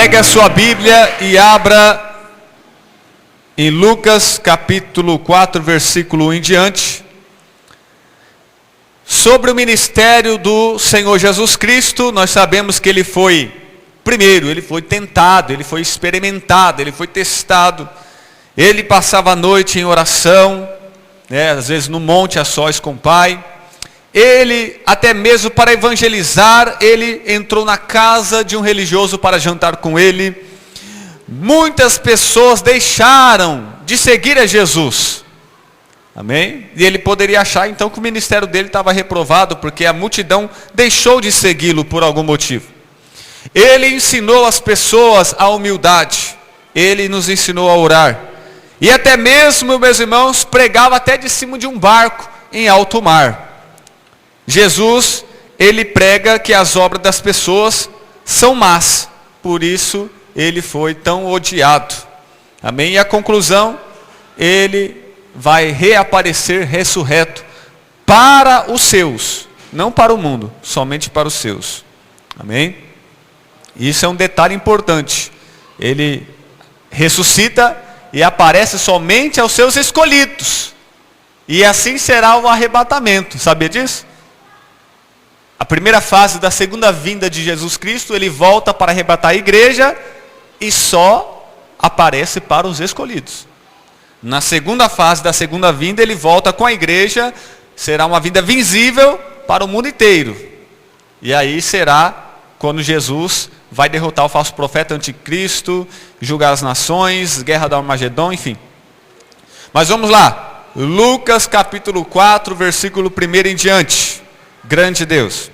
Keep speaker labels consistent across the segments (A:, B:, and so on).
A: Pegue a sua Bíblia e abra em Lucas capítulo 4, versículo 1 em diante. Sobre o ministério do Senhor Jesus Cristo, nós sabemos que ele foi, primeiro, ele foi tentado, ele foi experimentado, ele foi testado. Ele passava a noite em oração, às vezes no monte a sós com o Pai. Ele, até mesmo para evangelizar, ele entrou na casa de um religioso para jantar com ele. Muitas pessoas deixaram de seguir a Jesus. Amém? E ele poderia achar então que o ministério dele estava reprovado, porque a multidão deixou de segui-lo por algum motivo. Ele ensinou as pessoas a humildade. Ele nos ensinou a orar. E até mesmo, meus irmãos, pregava até de cima de um barco em alto mar. Jesus, ele prega que as obras das pessoas são más, por isso ele foi tão odiado. Amém? E a conclusão, ele vai reaparecer ressurreto para os seus, não para o mundo, somente para os seus. Amém? Isso é um detalhe importante. Ele ressuscita e aparece somente aos seus escolhidos. E assim será o arrebatamento, sabia disso? A primeira fase da segunda vinda de Jesus Cristo, ele volta para arrebatar a igreja e só aparece para os escolhidos. Na segunda fase da segunda vinda, ele volta com a igreja, será uma vinda visível para o mundo inteiro. E aí será quando Jesus vai derrotar o falso profeta anticristo, julgar as nações, guerra do Armagedon, enfim. Mas vamos lá, Lucas capítulo 4, versículo 1 em diante. Grande Deus.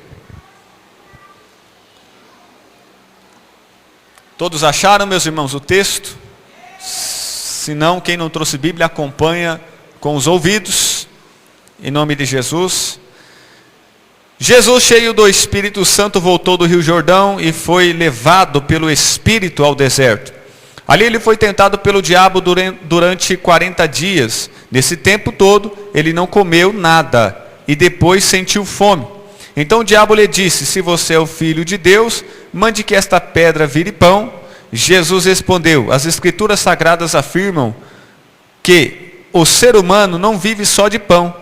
A: Todos acharam, meus irmãos, o texto? Se não, quem não trouxe Bíblia, acompanha com os ouvidos, em nome de Jesus. Jesus, cheio do Espírito Santo, voltou do Rio Jordão e foi levado pelo Espírito ao deserto. Ali ele foi tentado pelo diabo durante 40 dias. Nesse tempo todo, ele não comeu nada e depois sentiu fome. Então o diabo lhe disse: se você é o filho de Deus, mande que esta pedra vire pão. Jesus respondeu: as escrituras sagradas afirmam que o ser humano não vive só de pão.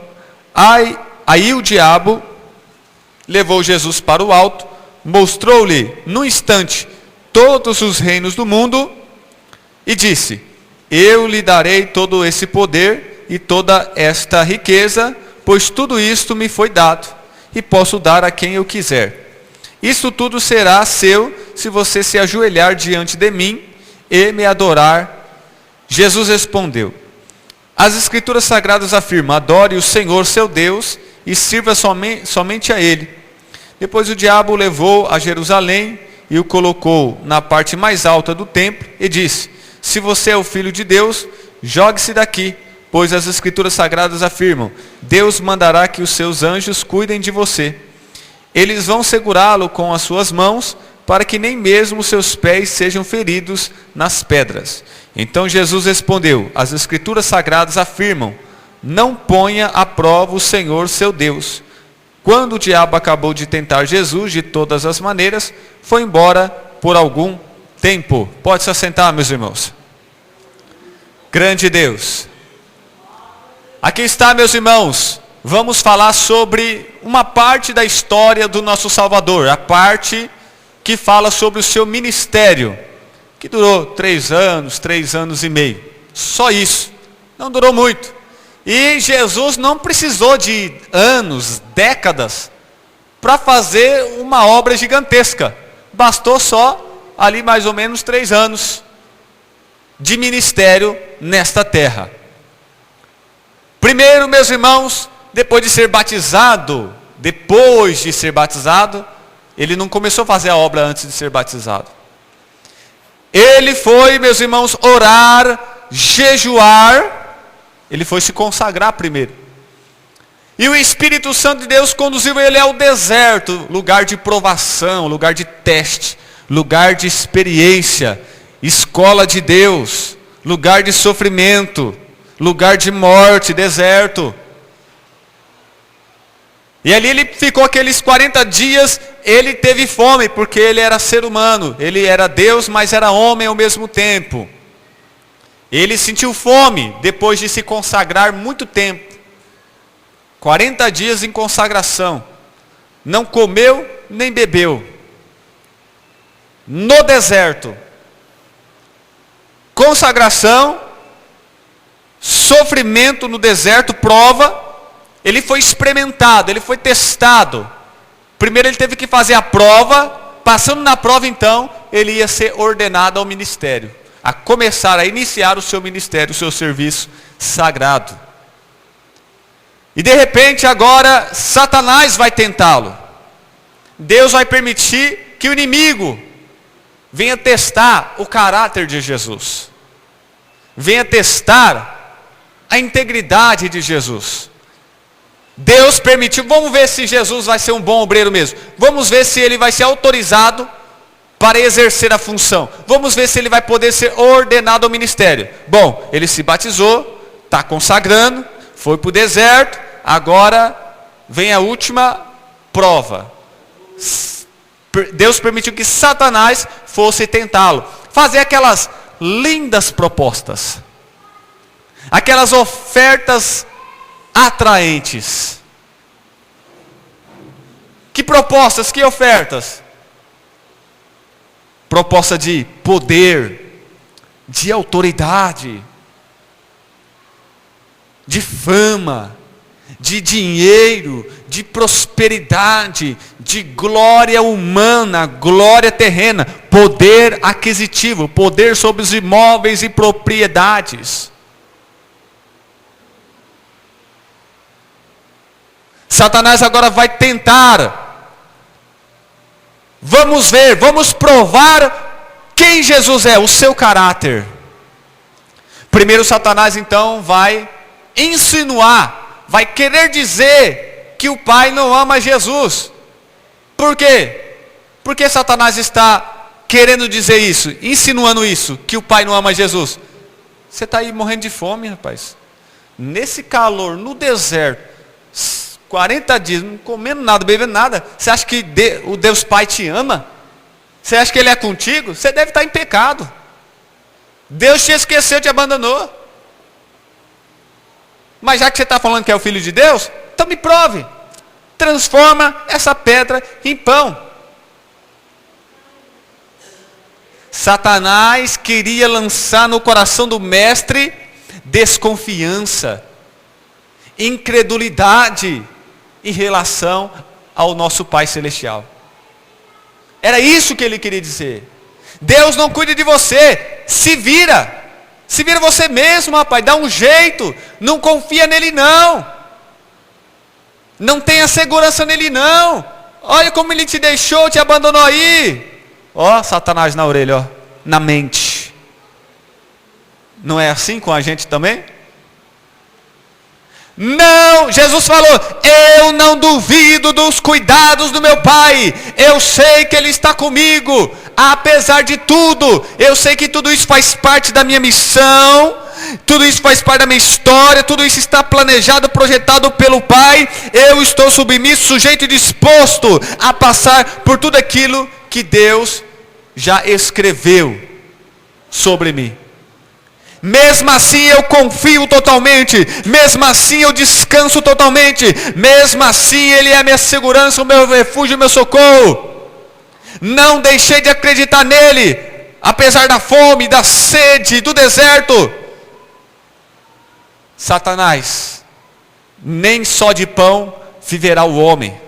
A: Aí o diabo levou Jesus para o alto, mostrou-lhe num instante todos os reinos do mundo e disse: eu lhe darei todo esse poder e toda esta riqueza, pois tudo isto me foi dado e posso dar a quem eu quiser. Isso tudo será seu se você se ajoelhar diante de mim e me adorar. Jesus respondeu: as escrituras sagradas afirmam: adore o Senhor seu Deus e sirva somente a Ele. Depois o diabo o levou a Jerusalém e o colocou na parte mais alta do templo e disse: se você é o filho de Deus, jogue-se daqui, pois as escrituras sagradas afirmam: Deus mandará que os seus anjos cuidem de você. Eles vão segurá-lo com as suas mãos, para que nem mesmo seus pés sejam feridos nas pedras. Então Jesus respondeu: as escrituras sagradas afirmam: não ponha à prova o Senhor seu Deus. Quando o diabo acabou de tentar Jesus de todas as maneiras, foi embora por algum tempo. Pode se assentar, meus irmãos. Grande Deus. Aqui está, meus irmãos. Vamos falar sobre uma parte da história do nosso Salvador. A parte que fala sobre o seu ministério, que durou 3 anos e meio. Só isso. Não durou muito. E Jesus não precisou de anos, décadas, para fazer uma obra gigantesca. Bastou só ali mais ou menos 3 anos de ministério nesta terra. Primeiro, meus irmãos, depois de ser batizado, ele não começou a fazer a obra antes de ser batizado. Ele foi, meus irmãos, orar, jejuar, ele foi se consagrar primeiro. E o Espírito Santo de Deus conduziu ele ao deserto, lugar de provação, lugar de teste, lugar de experiência, escola de Deus, lugar de sofrimento, lugar de morte, deserto. E ali ele ficou aqueles 40 dias, ele teve fome, porque ele era ser humano, ele era Deus, mas era homem ao mesmo tempo. Ele sentiu fome, depois de se consagrar muito tempo. 40 dias em consagração. Não comeu, nem bebeu. No deserto. Consagração, sofrimento no deserto, prova. Ele foi experimentado, ele foi testado. Primeiro ele teve que fazer a prova. Passando na prova então, ele ia ser ordenado ao ministério. A começar a iniciar o seu ministério, o seu serviço sagrado. E de repente agora Satanás vai tentá-lo. Deus vai permitir que o inimigo venha testar o caráter de Jesus. Venha testar a integridade de Jesus. Deus permitiu, vamos ver se Jesus vai ser um bom obreiro mesmo. Vamos ver se ele vai ser autorizado para exercer a função. Vamos ver se ele vai poder ser ordenado ao ministério. Bom, ele se batizou, está consagrando, foi para o deserto, agora vem a última prova. Deus permitiu que Satanás fosse tentá-lo. Fazer aquelas lindas propostas. Aquelas ofertas atraentes. Que propostas, que ofertas? Proposta de poder, de autoridade, de fama, de dinheiro, de prosperidade, de glória humana, glória terrena, poder aquisitivo, poder sobre os imóveis e propriedades. Satanás agora vai tentar. Vamos ver, vamos provar quem Jesus é, o seu caráter. Primeiro Satanás então vai insinuar, vai querer dizer que o Pai não ama Jesus. Por quê? Porque Satanás está querendo dizer isso, insinuando isso, que o Pai não ama Jesus. Você está aí morrendo de fome, rapaz. Nesse calor, no deserto, 40 dias, não comendo nada, bebendo nada. Você acha que o Deus Pai te ama? Você acha que Ele é contigo? Você deve estar em pecado. Deus te esqueceu, te abandonou. Mas já que você está falando que é o Filho de Deus, então me prove. Transforma essa pedra em pão. Satanás queria lançar no coração do mestre desconfiança, incredulidade em relação ao nosso Pai Celestial. Era isso que ele queria dizer. Deus não cuida de você, se vira você mesmo, rapaz, dá um jeito, não confia nele não, não tenha segurança nele não, olha como ele te deixou, te abandonou aí, ó, Satanás na orelha, ó, na mente. Não é assim com a gente também? Não, Jesus falou, eu não duvido dos cuidados do meu Pai, eu sei que Ele está comigo, apesar de tudo, eu sei que tudo isso faz parte da minha missão, tudo isso faz parte da minha história, tudo isso está planejado, projetado pelo Pai, eu estou submisso, sujeito e disposto a passar por tudo aquilo que Deus já escreveu sobre mim. Mesmo assim eu confio totalmente, mesmo assim eu descanso totalmente, mesmo assim Ele é a minha segurança, o meu refúgio, o meu socorro. Não deixei de acreditar nele, apesar da fome, da sede, do deserto. Satanás, nem só de pão viverá o homem.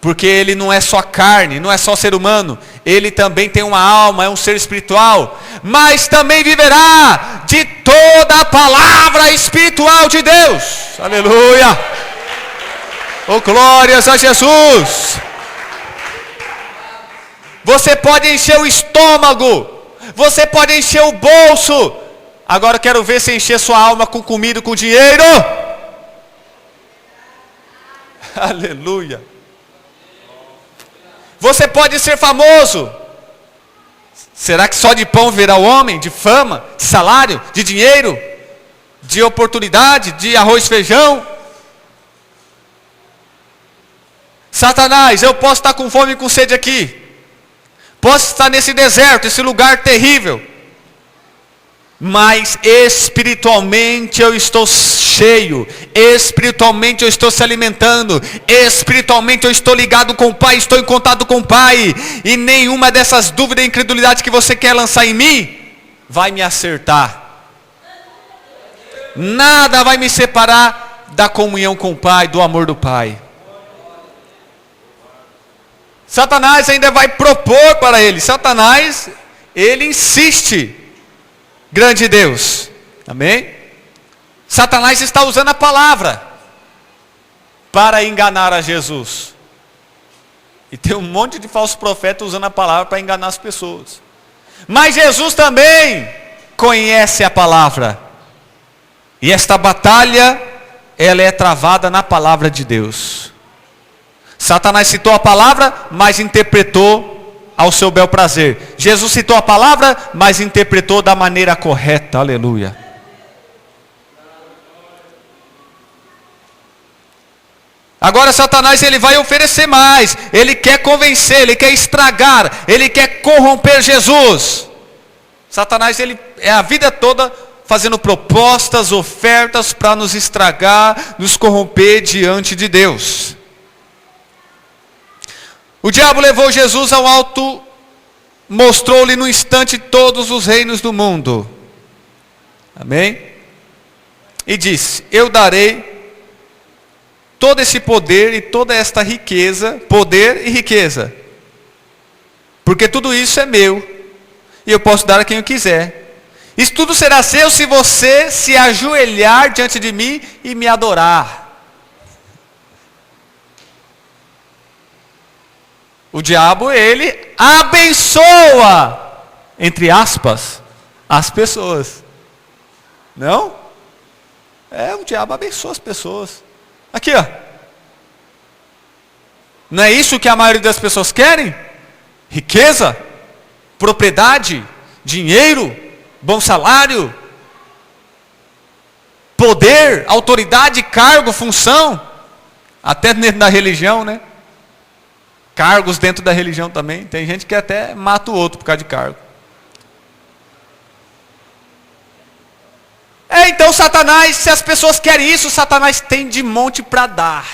A: Porque ele não é só carne, não é só ser humano, ele também tem uma alma, é um ser espiritual, mas também viverá de toda a palavra espiritual de Deus. Aleluia! Oh, glórias a Jesus! Você pode encher o estômago, você pode encher o bolso, agora eu quero ver você encher sua alma com comida, com dinheiro. Aleluia! Você pode ser famoso. Será que só de pão virá o homem? De fama, de salário, de dinheiro, de oportunidade, de arroz e feijão? Satanás, eu posso estar com fome e com sede aqui. Posso estar nesse deserto, esse lugar terrível. Mas espiritualmente eu estou cheio. Espiritualmente eu estou se alimentando. Espiritualmente eu estou ligado com o Pai, estou em contato com o Pai. E nenhuma dessas dúvidas e incredulidades que você quer lançar em mim vai me acertar. Nada vai me separar da comunhão com o Pai, do amor do Pai. Satanás ainda vai propor para ele. Satanás, ele insiste. Grande Deus. Amém? Satanás está usando a palavra para enganar a Jesus. E tem um monte de falsos profetas usando a palavra para enganar as pessoas. Mas Jesus também conhece a palavra. E esta batalha, ela é travada na palavra de Deus. Satanás citou a palavra, mas interpretou ao seu bel prazer. Jesus citou a palavra, mas interpretou da maneira correta. Aleluia. Agora Satanás, ele vai oferecer mais. Ele quer convencer, ele quer estragar, ele quer corromper Jesus. Satanás, ele é a vida toda fazendo propostas, ofertas para nos estragar, nos corromper diante de Deus. O diabo levou Jesus ao alto, mostrou-lhe no instante todos os reinos do mundo. Amém? E disse: eu darei todo esse poder e toda esta riqueza, poder e riqueza, porque tudo isso é meu, e eu posso dar a quem eu quiser. Isso tudo será seu se você se ajoelhar diante de mim e me adorar. O diabo, ele abençoa, entre aspas, as pessoas. Não? O diabo abençoa as pessoas. Aqui, ó. Não é isso que a maioria das pessoas querem? Riqueza, propriedade, dinheiro, bom salário, poder, autoridade, cargo, função. Até dentro da religião, né? Cargos dentro da religião também. Tem gente que até mata o outro por causa de cargo. Então Satanás, se as pessoas querem isso, Satanás tem de monte para dar.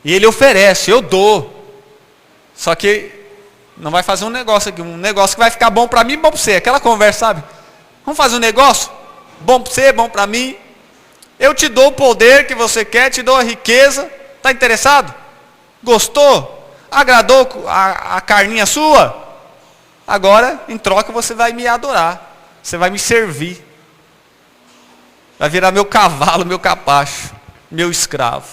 A: E ele oferece, eu dou. Só que não vai fazer um negócio aqui, um negócio que vai ficar bom para mim e bom para você. Aquela conversa, sabe? Vamos fazer um negócio? Bom para você, bom para mim. Eu te dou o poder que você quer, te dou a riqueza. Está interessado? Gostou? Agradou a carninha sua? Agora, em troca, você vai me adorar. Você vai me servir. Vai virar meu cavalo, meu capacho, meu escravo.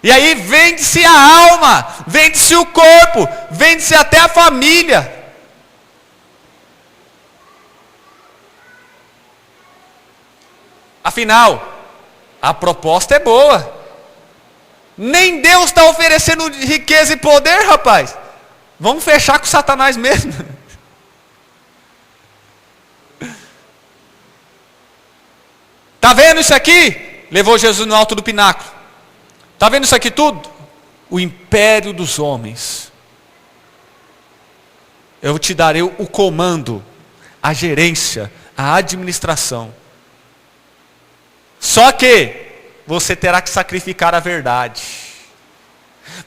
A: E aí vende-se a alma, vende-se o corpo, vende-se até a família. Afinal, a proposta é boa. Nem Deus está oferecendo riqueza e poder, rapaz. Vamos fechar com Satanás mesmo. Está vendo isso aqui? Levou Jesus no alto do pináculo. Está vendo isso aqui tudo? O império dos homens. Eu te darei o comando, a gerência, a administração. Só que você terá que sacrificar a verdade.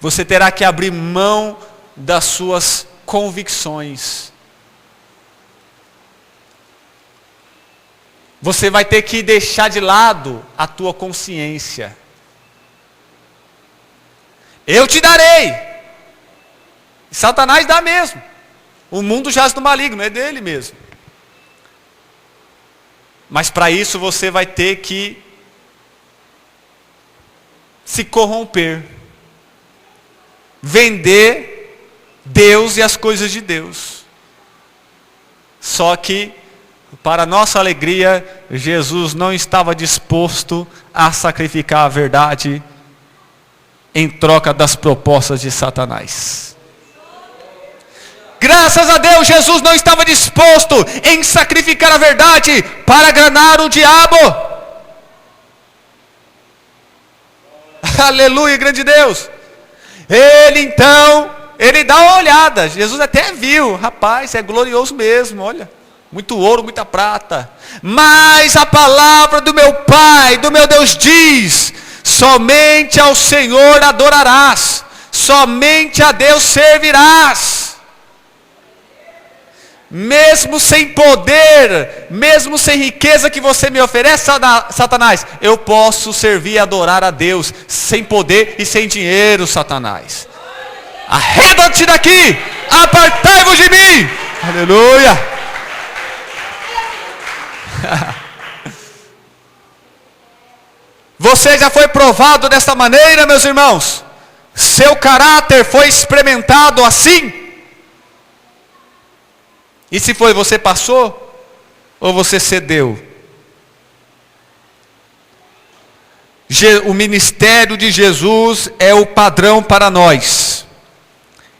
A: Você terá que abrir mão das suas convicções. Você vai ter que deixar de lado a tua consciência. Eu te darei. Satanás dá mesmo. O mundo jaz do maligno, é dele mesmo. Mas para isso você vai ter que se corromper. Vender Deus e as coisas de Deus. Só que, para nossa alegria, Jesus não estava disposto a sacrificar a verdade em troca das propostas de Satanás. Graças a Deus, Jesus não estava disposto em sacrificar a verdade para agradar o diabo. Aleluia, grande Deus. Ele então, ele dá uma olhada. Jesus até viu, rapaz, é glorioso mesmo, olha. Muito ouro, muita prata. Mas a palavra do meu Pai, do meu Deus diz: somente ao Senhor adorarás, somente a Deus servirás. Mesmo sem poder, mesmo sem riqueza que você me oferece, Satanás, eu posso servir e adorar a Deus, sem poder e sem dinheiro, Satanás. Arreda-te daqui, apartai-vos de mim. Aleluia. Você já foi provado desta maneira, meus irmãos? Seu caráter foi experimentado assim? E se foi, você passou? Ou você cedeu? O ministério de Jesus é o padrão para nós.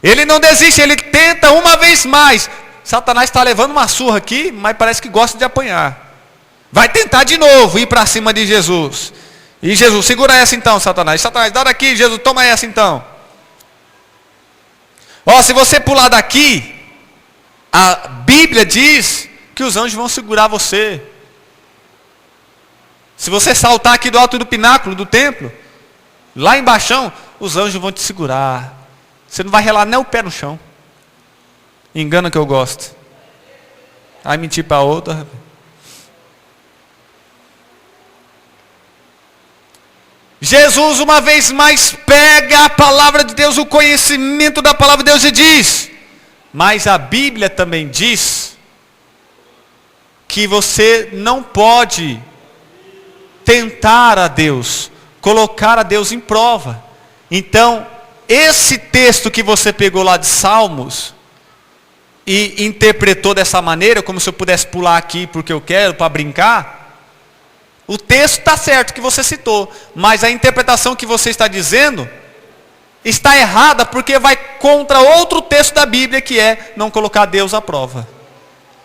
A: Ele não desiste, ele tenta uma vez mais. Satanás está levando uma surra aqui, mas parece que gosta de apanhar. Vai tentar de novo ir para cima de Jesus. E Jesus, segura essa então, Satanás. Satanás, dá daqui, Jesus, toma essa então. Ó, se você pular daqui, a Bíblia diz que os anjos vão segurar você. Se você saltar aqui do alto do pináculo do templo, lá embaixo, os anjos vão te segurar. Você não vai relar nem o pé no chão. Engana que eu gosto. Aí mentir para outra. Jesus uma vez mais pega a palavra de Deus, o conhecimento da palavra de Deus e diz: mas a Bíblia também diz que você não pode tentar a Deus, colocar a Deus em prova. Então, esse texto que você pegou lá de Salmos e interpretou dessa maneira, como se eu pudesse pular aqui porque eu quero, para brincar, o texto está certo que você citou, mas a interpretação que você está dizendo está errada, porque vai contra outro texto da Bíblia, que é não colocar Deus à prova.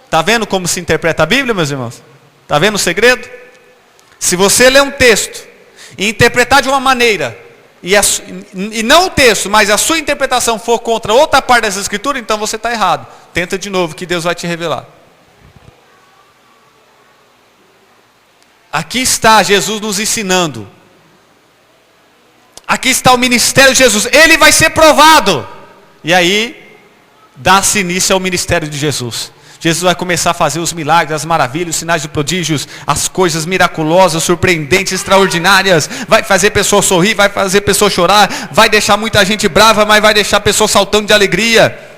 A: Está vendo como se interpreta a Bíblia, meus irmãos? Está vendo o segredo? Se você ler um texto e interpretar de uma maneira, e não o texto, mas a sua interpretação for contra outra parte das Escrituras, então você está errado. Tenta de novo, que Deus vai te revelar. Aqui está Jesus nos ensinando. Aqui está o ministério de Jesus. Ele vai ser provado. E aí, dá-se início ao ministério de Jesus. Jesus vai começar a fazer os milagres, as maravilhas, os sinais de prodígios, as coisas miraculosas, surpreendentes, extraordinárias. Vai fazer pessoas sorrir, vai fazer pessoas chorar. Vai deixar muita gente brava, mas vai deixar pessoas saltando de alegria.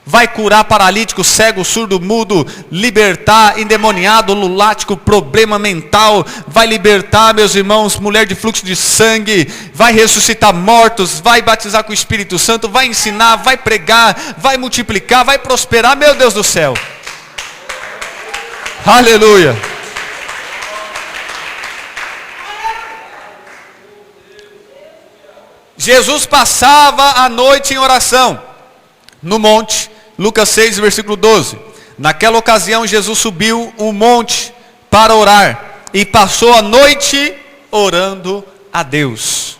A: Vai curar paralítico, cego, surdo, mudo, libertar endemoniado, lunático, problema mental, vai libertar, meus irmãos, mulher de fluxo de sangue, vai ressuscitar mortos, vai batizar com o Espírito Santo, vai ensinar, vai pregar, vai multiplicar, vai prosperar, meu Deus do céu. Aleluia. Jesus passava a noite em oração no monte. Lucas 6, versículo 12. Naquela ocasião Jesus subiu um monte para orar e passou a noite orando a Deus.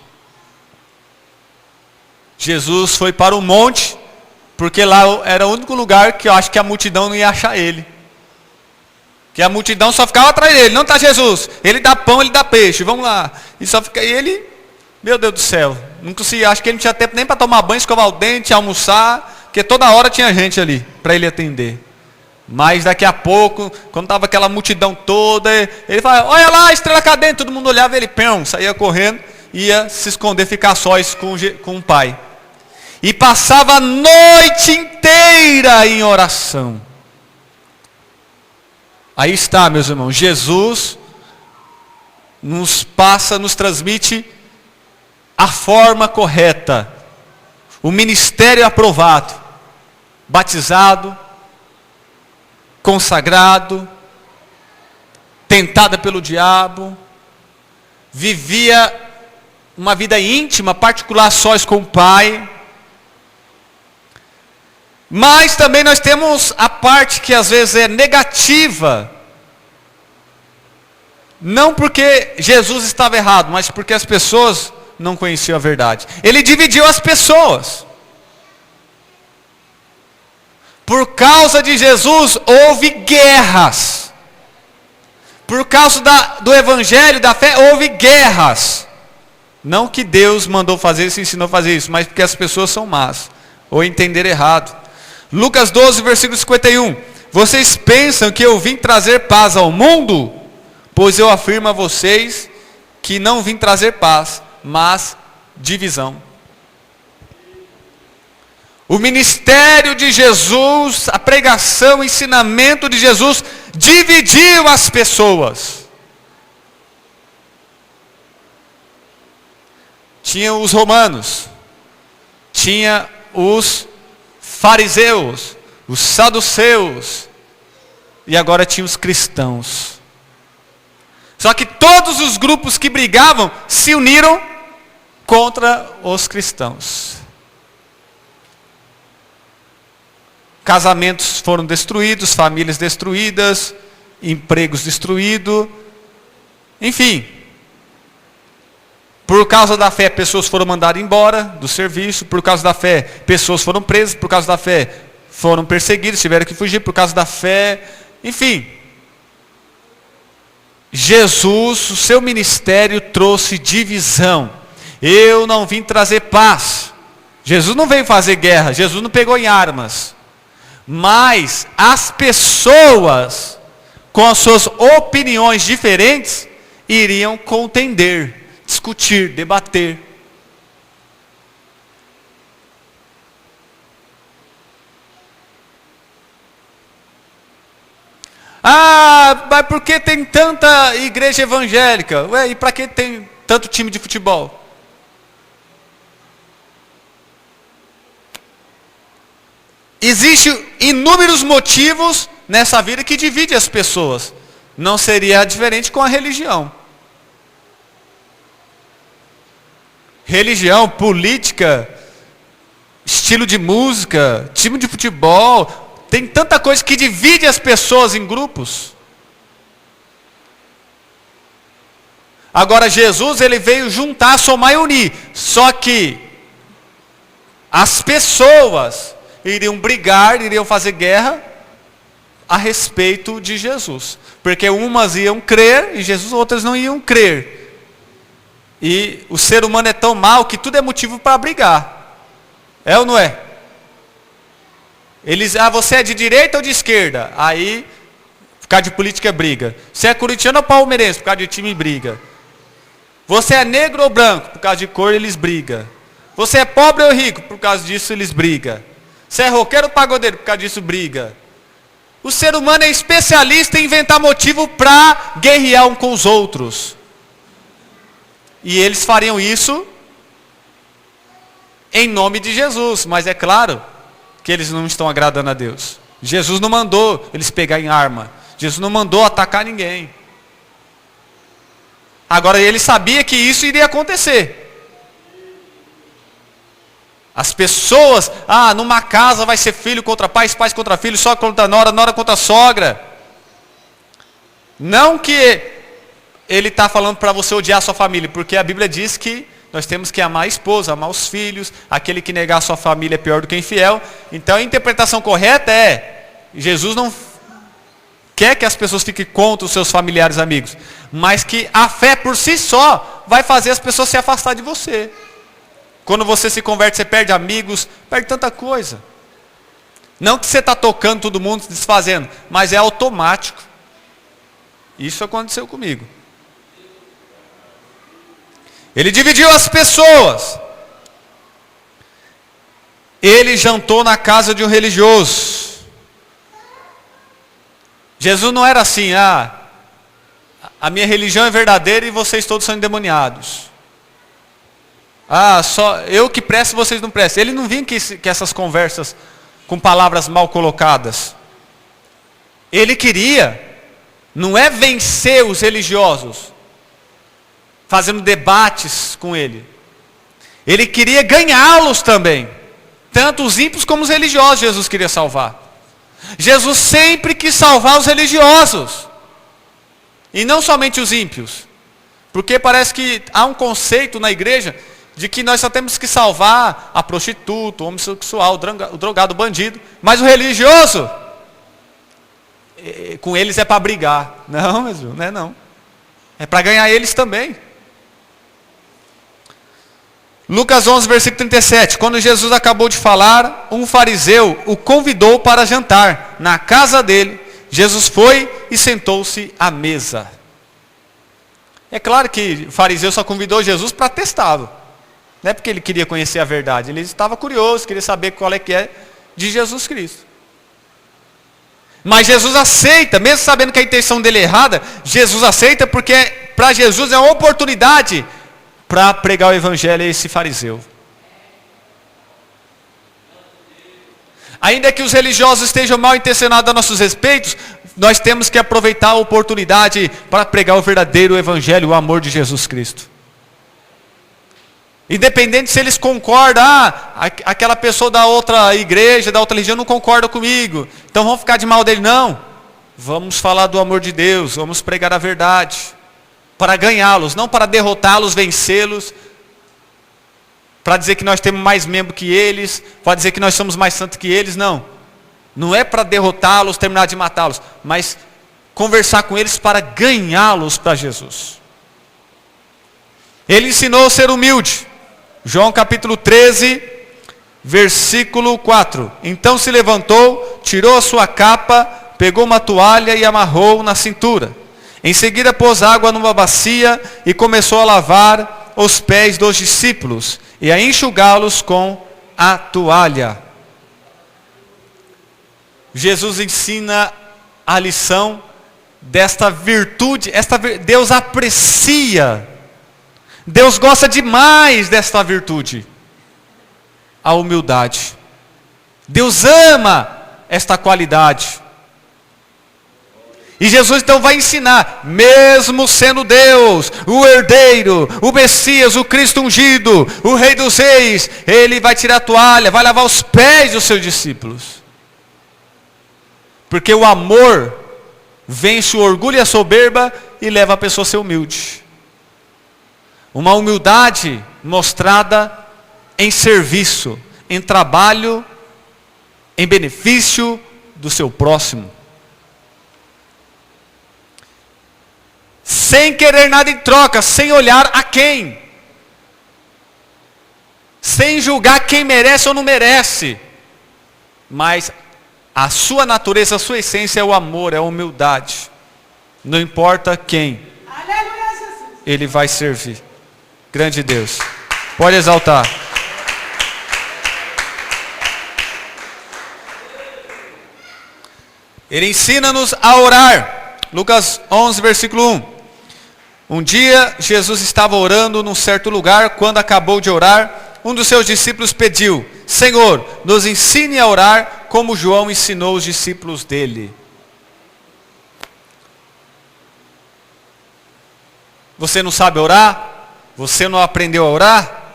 A: Jesus foi para o monte, porque lá era o único lugar que eu acho que a multidão não ia achar ele. Que a multidão só ficava atrás dele. Não está Jesus, ele dá pão, ele dá peixe, vamos lá. E só fica ele, meu Deus do céu, não conseguia, acho que ele não tinha tempo nem para tomar banho, escovar o dente, almoçar, porque toda hora tinha gente ali para ele atender. Mas daqui a pouco, quando estava aquela multidão toda, ele fala: olha lá a estrela cadente. Todo mundo olhava, ele saía correndo, ia se esconder, ficar sós com o pai. E passava a noite inteira em oração. Aí está, meus irmãos, Jesus nos transmite a forma correta, o ministério aprovado, batizado, consagrado, tentada pelo diabo, vivia uma vida íntima, particular, sós com o Pai. Mas também nós temos a parte que às vezes é negativa, não porque Jesus estava errado, mas porque as pessoas não conheciam a verdade. Ele dividiu as pessoas. Por causa de Jesus, houve guerras. Por causa do evangelho, da fé, houve guerras. Não que Deus mandou fazer isso, ensinou a fazer isso, mas porque as pessoas são más, ou entenderam errado. Lucas 12, versículo 51. Vocês pensam que eu vim trazer paz ao mundo? Pois eu afirmo a vocês que não vim trazer paz, mas divisão. O ministério de Jesus, a pregação, o ensinamento de Jesus dividiu as pessoas. Tinha os romanos, tinha os fariseus, os saduceus, e agora tinha os cristãos. Só que todos os grupos que brigavam se uniram contra os cristãos. Casamentos foram destruídos, famílias destruídas, empregos destruídos, enfim. Por causa da fé, pessoas foram mandadas embora do serviço. Por causa da fé, pessoas foram presas. Por causa da fé, foram perseguidos, tiveram que fugir. Por causa da fé, enfim. Jesus, o seu ministério trouxe divisão. Eu não vim trazer paz. Jesus não veio fazer guerra. Jesus não pegou em armas. Mas as pessoas, com as suas opiniões diferentes, iriam contender, discutir, debater. Ah, mas por que tem tanta igreja evangélica? Ué, e para que tem tanto time de futebol? Existem inúmeros motivos nessa vida que dividem as pessoas. Não seria diferente com a religião. Religião, política, estilo de música, time de futebol, tem tanta coisa que divide as pessoas em grupos. Agora Jesus, ele veio juntar, somar e unir. Só que as pessoas iriam brigar, iriam fazer guerra a respeito de Jesus. Porque umas iam crer em Jesus, outras não iam crer. E o ser humano é tão mau que tudo é motivo para brigar. É ou não é? Eles, você é de direita ou de esquerda? Aí, por causa de política é briga. Você é corintiano ou palmeirense? Por causa de time briga. Você é negro ou branco? Por causa de cor eles brigam. Você é pobre ou rico? Por causa disso eles brigam. Você é roqueiro ou pagodeiro? Por causa disso briga. O ser humano é especialista em inventar motivo para guerrear um com os outros. E eles fariam isso em nome de Jesus. Mas é claro que eles não estão agradando a Deus. Jesus não mandou eles pegarem arma. Jesus não mandou atacar ninguém. Agora ele sabia que isso iria acontecer. As pessoas, numa casa vai ser filho contra pais, pais contra filhos, sogra contra nora, nora contra sogra. Não que ele está falando para você odiar a sua família, porque a Bíblia diz que nós temos que amar a esposa, amar os filhos, aquele que negar a sua família é pior do que infiel. Então a interpretação correta é, Jesus não quer que as pessoas fiquem contra os seus familiares e amigos, mas que a fé por si só vai fazer as pessoas se afastar de você. Quando você se converte, você perde amigos, perde tanta coisa. Não que você está tocando todo mundo, se desfazendo, mas é automático. Isso aconteceu comigo. Ele dividiu as pessoas. Ele jantou na casa de um religioso. Jesus não era assim, a minha religião é verdadeira e vocês todos são endemoniados. Só eu que presto e vocês não prestam. Ele não vinha que essas conversas com palavras mal colocadas. Ele queria, não é vencer os religiosos, fazendo debates com ele. Ele queria ganhá-los também. Tanto os ímpios como os religiosos Jesus queria salvar. Jesus sempre quis salvar os religiosos. E não somente os ímpios. Porque parece que há um conceito na igreja de que nós só temos que salvar a prostituta, o homossexual, o drogado, o bandido, mas o religioso, com eles é para brigar. Não, meu Deus, não é não. É para ganhar eles também. Lucas 11, versículo 37. Quando Jesus acabou de falar, um fariseu o convidou para jantar na casa dele. Jesus foi e sentou-se à mesa. É claro que o fariseu só convidou Jesus para testá-lo. Não é porque ele queria conhecer a verdade. Ele estava curioso, queria saber qual é que é de Jesus Cristo. Mas Jesus aceita, mesmo sabendo que a intenção dele é errada, Jesus aceita porque para Jesus é uma oportunidade para pregar o evangelho a esse fariseu. Ainda que os religiosos estejam mal intencionados a nossos respeitos, nós temos que aproveitar a oportunidade para pregar o verdadeiro evangelho, o amor de Jesus Cristo. Independente se eles concordam, aquela pessoa da outra igreja, da outra religião não concorda comigo, então vamos ficar de mal dele. Não, vamos falar do amor de Deus, vamos pregar a verdade, para ganhá-los, não para derrotá-los, vencê-los, para dizer que nós temos mais membro que eles, para dizer que nós somos mais santos que eles. Não, não é para derrotá-los, terminar de matá-los, mas conversar com eles para ganhá-los para Jesus. Ele ensinou a ser humilde. João capítulo 13, versículo 4. Então se levantou, tirou a sua capa, pegou uma toalha e amarrou na cintura. Em seguida pôs água numa bacia e começou a lavar os pés dos discípulos e a enxugá-los com a toalha. Jesus ensina a lição desta virtude. Deus aprecia, Deus gosta demais desta virtude, a humildade. Deus ama esta qualidade. E Jesus então vai ensinar, mesmo sendo Deus, o herdeiro, o Messias, o Cristo ungido, o Rei dos Reis, Ele vai tirar a toalha, vai lavar os pés dos seus discípulos. Porque o amor vence o orgulho e a soberba e leva a pessoa a ser humilde. Uma humildade mostrada em serviço, em trabalho, em benefício do seu próximo. Sem querer nada em troca, sem olhar a quem. Sem julgar quem merece ou não merece. Mas a sua natureza, a sua essência é o amor, é a humildade. Não importa quem. Ele vai servir. Grande Deus. Pode exaltar. Ele ensina-nos a orar. Lucas 11, versículo 1. Um dia Jesus estava orando num certo lugar. Quando acabou de orar, um dos seus discípulos pediu: Senhor, nos ensine a orar como João ensinou os discípulos dele. Você não sabe orar? Você não aprendeu a orar?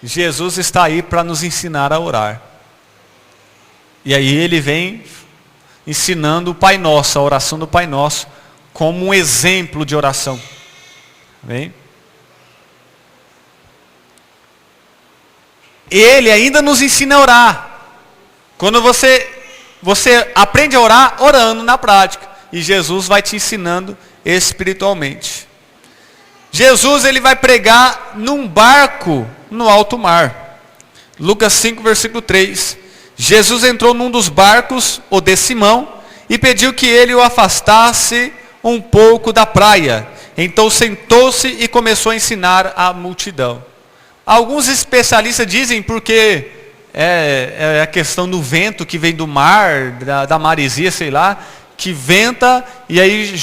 A: Jesus está aí para nos ensinar a orar. E aí ele vem ensinando o Pai Nosso, a oração do Pai Nosso, como um exemplo de oração. Amém? Ele ainda nos ensina a orar. Quando você aprende a orar, orando na prática. E Jesus vai te ensinando espiritualmente. Jesus ele vai pregar num barco no alto mar. Lucas 5, versículo 3. Jesus entrou num dos barcos, o de Simão, e pediu que ele o afastasse um pouco da praia. Então sentou-se e começou a ensinar a multidão. Alguns especialistas dizem porque é a questão do vento que vem do mar, da maresia, sei lá, que venta e aí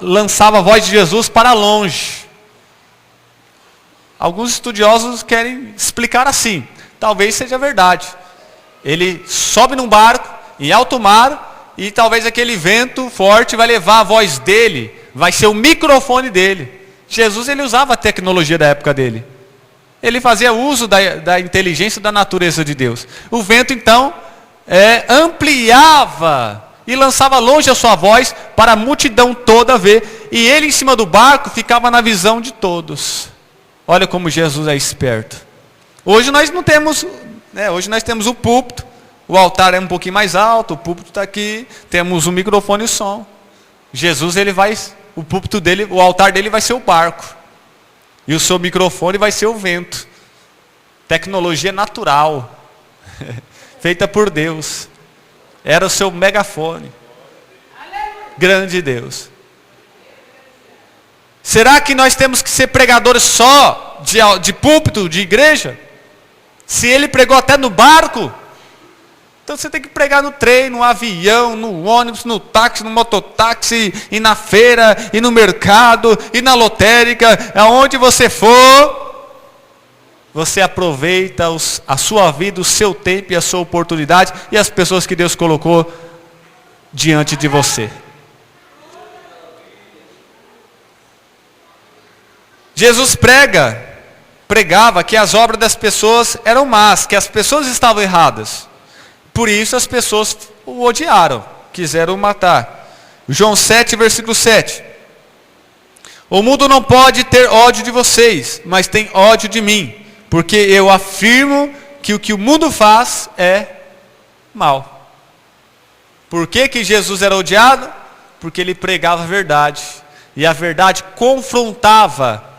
A: lançava a voz de Jesus para longe. Alguns estudiosos querem explicar assim. Talvez seja verdade. Ele sobe num barco em alto mar e talvez aquele vento forte vai levar a voz dele, vai ser o microfone dele. Jesus ele usava a tecnologia da época dele. Ele fazia uso da inteligência da natureza de Deus. O vento então ampliava e lançava longe a sua voz para a multidão toda ver. E ele em cima do barco ficava na visão de todos. Olha como Jesus é esperto. Hoje nós não temos, hoje nós temos o púlpito, o altar é um pouquinho mais alto, o púlpito está aqui, temos o microfone e o som. Jesus, o púlpito dele, o altar dele vai ser o barco. E o seu microfone vai ser o vento. Tecnologia natural, feita por Deus. Era o seu megafone. Grande Deus. Será que nós temos que ser pregadores só de púlpito, de igreja? Se ele pregou até no barco, então você tem que pregar no trem, no avião, no ônibus, no táxi, no mototáxi, e na feira, e no mercado, e na lotérica, aonde você for, você aproveita a sua vida, o seu tempo e a sua oportunidade, e as pessoas que Deus colocou diante de você. Jesus pregava que as obras das pessoas eram más, que as pessoas estavam erradas. Por isso as pessoas o odiaram, quiseram o matar. João 7, versículo 7. O mundo não pode ter ódio de vocês, mas tem ódio de mim, porque eu afirmo que o que o mundo faz é mal. Por que Jesus era odiado? Porque ele pregava a verdade, e a verdade confrontava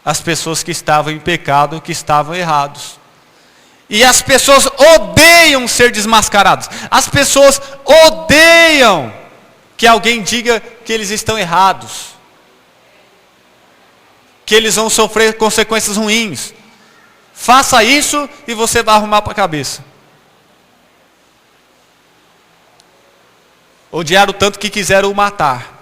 A: as pessoas que estavam em pecado, que estavam errados. E as pessoas odeiam ser desmascarados. As pessoas odeiam que alguém diga que eles estão errados, que eles vão sofrer consequências ruins. Faça isso e você vai arrumar para a cabeça. Odiaram tanto que quiseram o matar.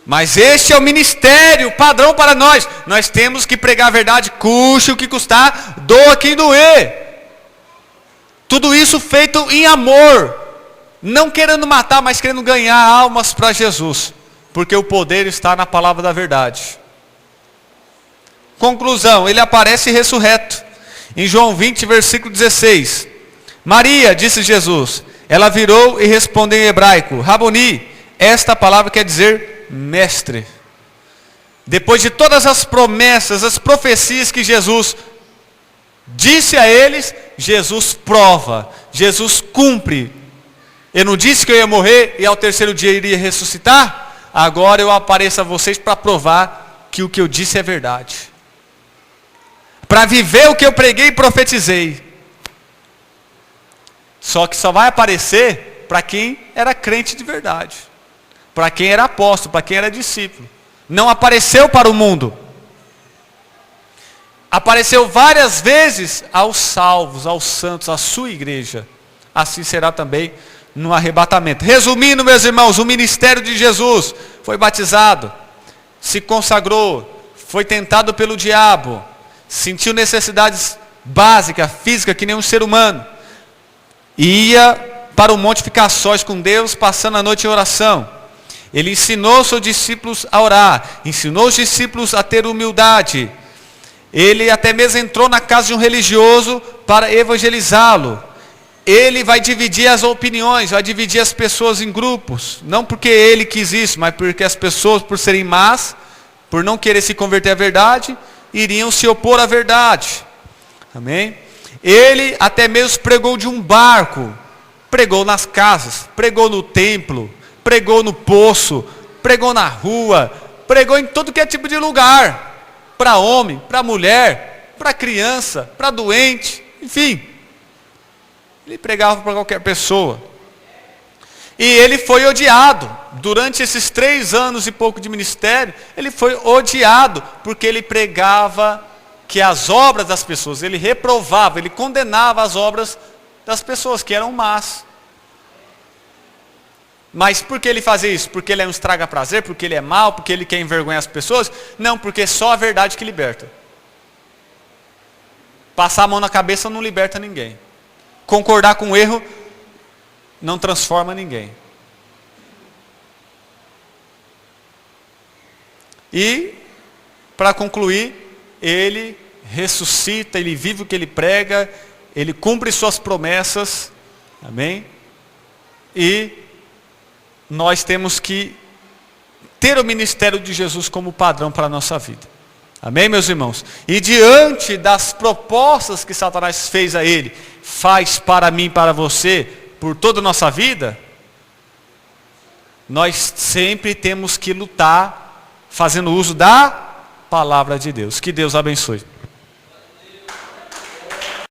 A: Mas este é o ministério padrão para nós. Nós temos que pregar a verdade, custe o que custar, doa quem doer. Tudo isso feito em amor, não querendo matar, mas querendo ganhar almas para Jesus, porque o poder está na palavra da verdade. Conclusão, ele aparece ressurreto. Em João 20, versículo 16. Maria, disse Jesus. Ela virou e respondeu em hebraico, Raboni. Esta palavra quer dizer mestre. Depois de todas as promessas, as profecias que Jesus disse a eles, Jesus prova, Jesus cumpre. Eu não disse que eu ia morrer e ao terceiro dia iria ressuscitar? Agora eu apareço a vocês para provar que o que eu disse é verdade. Para viver o que eu preguei e profetizei. Só que só vai aparecer para quem era crente de verdade. Para quem era apóstolo, para quem era discípulo. Não apareceu para o mundo. Apareceu várias vezes aos salvos, aos santos, à sua igreja. Assim será também no arrebatamento. Resumindo, meus irmãos, o ministério de Jesus foi batizado, se consagrou, foi tentado pelo diabo, sentiu necessidades básicas, físicas, que nem um ser humano. Ia para o monte ficar sós com Deus, passando a noite em oração. Ele ensinou seus discípulos a orar, ensinou os discípulos a ter humildade. Ele até mesmo entrou na casa de um religioso para evangelizá-lo. Ele vai dividir as opiniões, vai dividir as pessoas em grupos. Não porque ele quis isso, mas porque as pessoas, por serem más, por não querer se converter à verdade, iriam se opor à verdade. Amém? Ele até mesmo pregou de um barco, pregou nas casas, pregou no templo, pregou no poço, pregou na rua, pregou em todo que é tipo de lugar, para homem, para mulher, para criança, para doente, enfim. Ele pregava para qualquer pessoa. E ele foi odiado, durante esses 3 anos e pouco de ministério, ele foi odiado, porque ele pregava que as obras das pessoas, ele reprovava, ele condenava as obras das pessoas que eram más. Mas por que ele fazia isso? Porque ele é um estraga-prazer? Porque ele é mau? Porque ele quer envergonhar as pessoas? Não, porque é só a verdade que liberta. Passar a mão na cabeça não liberta ninguém. Concordar com o erro não transforma ninguém. E, para concluir, ele ressuscita, ele vive o que ele prega, ele cumpre suas promessas, amém? E nós temos que ter o ministério de Jesus como padrão para a nossa vida. Amém, meus irmãos? E diante das propostas que Satanás fez a ele, faz para mim, para você, por toda a nossa vida, nós sempre temos que lutar, fazendo uso da palavra de Deus. Que Deus abençoe.